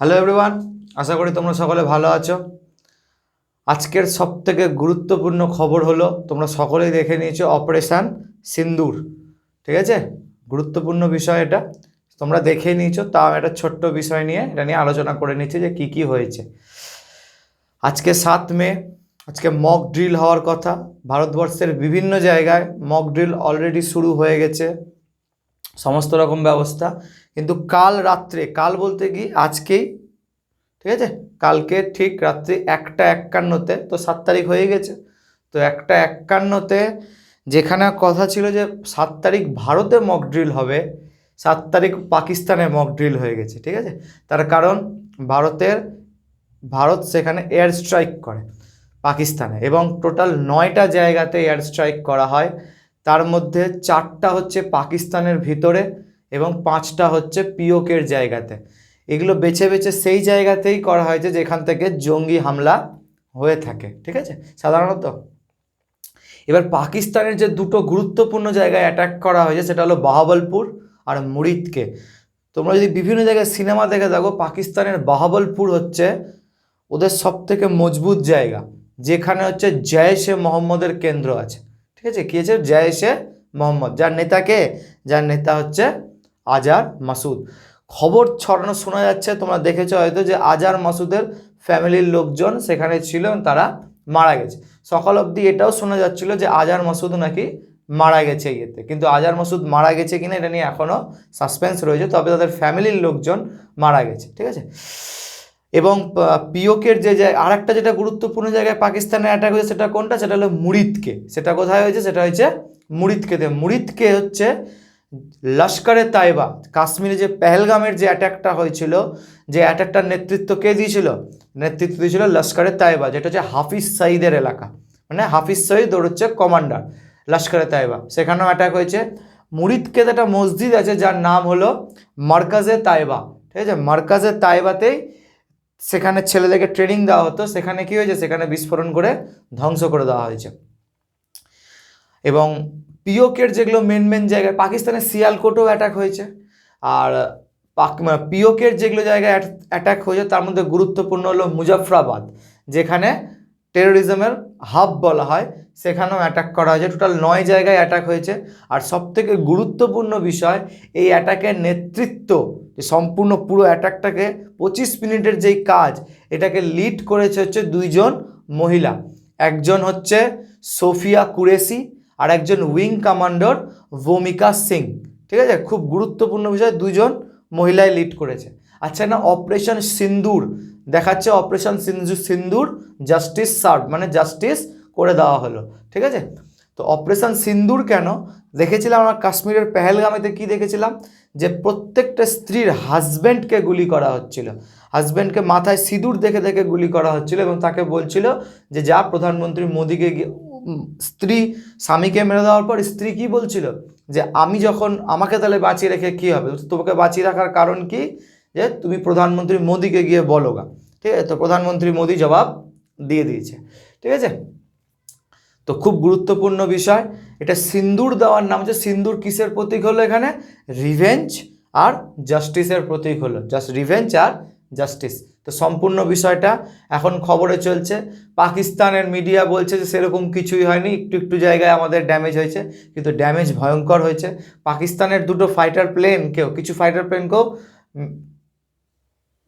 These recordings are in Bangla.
হ্যালো এভরিওয়ান, আশা করি তোমরা সকলে ভালো আছো। আজকের সবথেকে গুরুত্বপূর্ণ খবর হলো, তোমরা সকলেই দেখে নিয়েছো অপারেশন সিন্দুর। ঠিক আছে, গুরুত্বপূর্ণ বিষয় এটা, তোমরা দেখে নিয়েছো। তাও একটা ছোট্ট বিষয় নিয়ে এটা নিয়ে আলোচনা করে নিচ্ছি যে কি কি হয়েছে। আজকে 7 মে, আজকে মক ড্রিল হওয়ার কথা। ভারতবর্ষের বিভিন্ন জায়গায় মক ড্রিল অলরেডি শুরু হয়ে গেছে, সমস্ত রকম ব্যবস্থা। কিন্তু কাল রাত্রে, কাল বলতে কি আজকেই, ঠিক আছে, কালকে ঠিক রাত্রি 1:51-তে, তো 7 তারিখ হয়ে গেছে, তো 1:51-তে যেখানে কথা ছিল যে 7 তারিখ ভারতে মক ড্রিল হবে, 7 তারিখ পাকিস্তানে মক ড্রিল হয়ে গেছে। ঠিক আছে, তার কারণ ভারত সেখানে এয়ার স্ট্রাইক করে পাকিস্তানে, এবং টোটাল 9টা জায়গাতে এয়ার স্ট্রাইক করা হয়। তার মধ্যে 4টা হচ্ছে পাকিস্তানের ভিতরে এবং 5টা হচ্ছে পিওকের জায়গাতে। এগুলো বেছে বেছে সেই জায়গাতেই করা হয়েছে যেখান থেকে জঙ্গি হামলা হয়ে থাকে। ঠিক আছে, সাধারণত এবার পাকিস্তানের যে দুটো গুরুত্বপূর্ণ জায়গায় অ্যাটাক করা হয়েছে সেটা হলো বাহাবলপুর আর মুরিদকে। তোমরা যদি বিভিন্ন জায়গায় সিনেমা দেখে থাকো, পাকিস্তানের বাহাবলপুর হচ্ছে ওদের সব থেকে মজবুত জায়গা, যেখানে হচ্ছে জৈশ-এ মোহাম্মদের কেন্দ্র আছে। ঠিক আছে, কি আছে? জৈশ-এ মোহাম্মদ, যার নেতা হচ্ছে আজহার মাসুদ। খবর ছড়ানো শোনা যাচ্ছে, তোমরা দেখেছো হয়তো, যে আজহার মাসুদের ফ্যামিলির লোকজন সেখানে ছিল এবং তারা মারা গেছে। সকাল অবধি এটাও শোনা যাচ্ছিল যে আজহার মাসুদ নাকি মারা গেছে ইয়েতে, কিন্তু আজহার মাসুদ মারা গেছে কিনা এটা নিয়ে এখনও সাসপেন্স রয়েছে, তবে তাদের ফ্যামিলির লোকজন মারা গেছে। ঠিক আছে, এবং পিওকের যে আরেকটা যেটা গুরুত্বপূর্ণ জায়গায় পাকিস্তানের অ্যাটাক হয়েছে, সেটা কোনটা? সেটা হলো মুরিদকে। সেটা কোথায় হয়েছে? সেটা হয়েছে মুরিদকেতে। মুরিদকে হচ্ছে লস্করে তাইবা, কাশ্মীরে যে পেহেলগামের যে অ্যাটাকটা হয়েছিল, যে অ্যাটাকটার নেতৃত্ব কে দিয়েছিল? নেতৃত্ব দিয়েছিল লস্করে তাইবা, যেটা হচ্ছে হাফিজ সঈদের এলাকা, মানে হাফিজ সঈদ ওর হচ্ছে কমান্ডার লস্করে তাইবা, সেখানেও অ্যাটাক হয়েছে। মুরিদকেতে একটা মসজিদ আছে যার নাম হলো মার্কাজে তাইবা। ঠিক আছে, মার্কাজে তাইবাতেই সেখানে ছেলেদেরকে ট্রেনিং দেওয়া হতো, সেখানে কি হয়েছে? সেখানে বিস্ফোরণ করে ধ্বংস করে দেওয়া হয়েছে। এবং পিওকের যেগুলো মেন জায়গায়, পাকিস্তানের সিয়ালকোটেও অ্যাটাক হয়েছে। আর পিওকের যেগুলো জায়গায় অ্যাটাক হয়েছে তার মধ্যে গুরুত্বপূর্ণ হলো মুজফরাবাদ, যেখানে টেরোরিজমের হাব বলা হয়, সেখানেও অ্যাটাক করা হয়েছে। টোটাল 9 জায়গায় অ্যাটাক হয়েছে। আর সবথেকে গুরুত্বপূর্ণ বিষয়, এই অ্যাটাকের নেতৃত্ব, যে সম্পূর্ণ পুরো অ্যাটাকটাকে 25 মিনিটের যেই কাজ, এটাকে লিড করেছে হচ্ছে 2জন মহিলা। একজন হচ্ছে সোফিয়া কুরেশি আর একজন উইং কমান্ডার ভূমিকা সিং। ঠিক আছে, খুব গুরুত্বপূর্ণ বিষয়, 2জন মহিলাই লিড করেছে। আচ্ছা, না অপারেশন সিন্দুর দেখাচ্ছে, অপারেশন সিন্দুর জাস্টিস সার্ভ, মানে জাস্টিস করে দেওয়া হলো। ঠিক আছে, তো অপারেশন সিন্দুর কেন দেখেছিলাম আমরা? কাশ্মীরের পেহেলগামেতে কি দেখেছিলাম? যে প্রত্যেকটা স্ত্রীর হাজব্যান্ডকে গুলি করা হচ্ছিল, হাজব্যান্ডকে মাথায় সিঁদুর দেখে দেখে গুলি করা হচ্ছিল, এবং তাকে বলছিল যে যা প্রধানমন্ত্রী মোদীকে গিয়ে, স্ত্রী স্বামীকে মেরে দেওয়ার পর স্ত্রী কি বলছিল? যে আমি যখন, আমাকে তাহলে বাঁচিয়ে রেখে কি হবে? তোমাকে বাঁচিয়ে রাখার কারণ কি? যে তুমি প্রধানমন্ত্রী মোদীকে গিয়ে বলো গা। ঠিক আছে, তো প্রধানমন্ত্রী মোদী জবাব দিয়ে দিয়েছে। ঠিক আছে, তো খুব গুরুত্বপূর্ণ বিষয় এটা। সিন্দুর দেওয়ার নাম হচ্ছে, সিন্দুর কিসের প্রতীক হলো? এখানে রিভেঞ্জ আর জাস্টিসের প্রতীক হলো, জাস্ট রিভেঞ্জ আর জাস্টিস। তো সম্পূর্ণ বিষয়টা এখন খবরে চলছে। পাকিস্তানের মিডিয়া বলছে যে সেরকম কিছুই হয়নি, একটু একটু জায়গায় আমাদের ড্যামেজ হয়েছে, কিন্তু ড্যামেজ ভয়ঙ্কর হয়েছে। পাকিস্তানের কিছু ফাইটার প্লেনকেও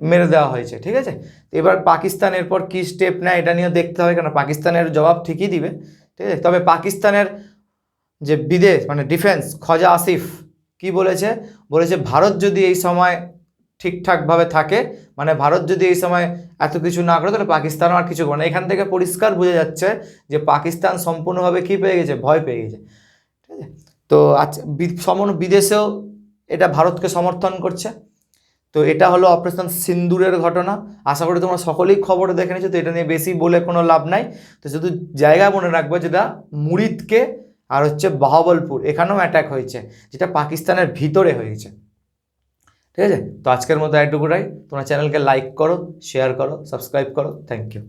মেরে দেওয়া হয়েছে। ঠিক আছে, এবার পাকিস্তান এরপর কী স্টেপ নেয় এটা নিয়েও দেখতে হবে, কেন পাকিস্তানের জবাব ঠিকই দিবে। ঠিক আছে, তবে পাকিস্তানের যে বিদেশ মানে ডিফেন্স খোজা আসিফ কি বলেছে? ভারত যদি এই সময় ঠিকঠাকভাবে থাকে, মানে ভারত যদি এই সময় এত কিছু না করে, তাহলে পাকিস্তানও আর কিছু করে না। এখান থেকে পরিষ্কার বোঝা যাচ্ছে যে পাকিস্তান সম্পূর্ণভাবে কী পেয়ে গেছে? ভয় পেয়ে গেছে। ঠিক আছে, তো আচ্ছা, বিদেশেও এটা ভারতকে সমর্থন করছে। তো এটা হলো অপারেশন সিন্দুরের ঘটনা। আশা করি তোমরা সকলেই খবর দেখে নিয়েছো, তো এটা নিয়ে বেশি বলে কোনো লাভ নাই। তো শুধু জায়গা মনে রাখবে, যেটা মুরিদকে আর হচ্ছে বাহাবলপুর, এখানেও অ্যাটাক হয়েছে, যেটা পাকিস্তানের ভিতরে হয়েছে। ঠিক আছে, তো আজকের মতো এটুকুটাই। তোমরা চ্যানেলকে লাইক করো, শেয়ার করো, সাবস্ক্রাইব করো। Thank you.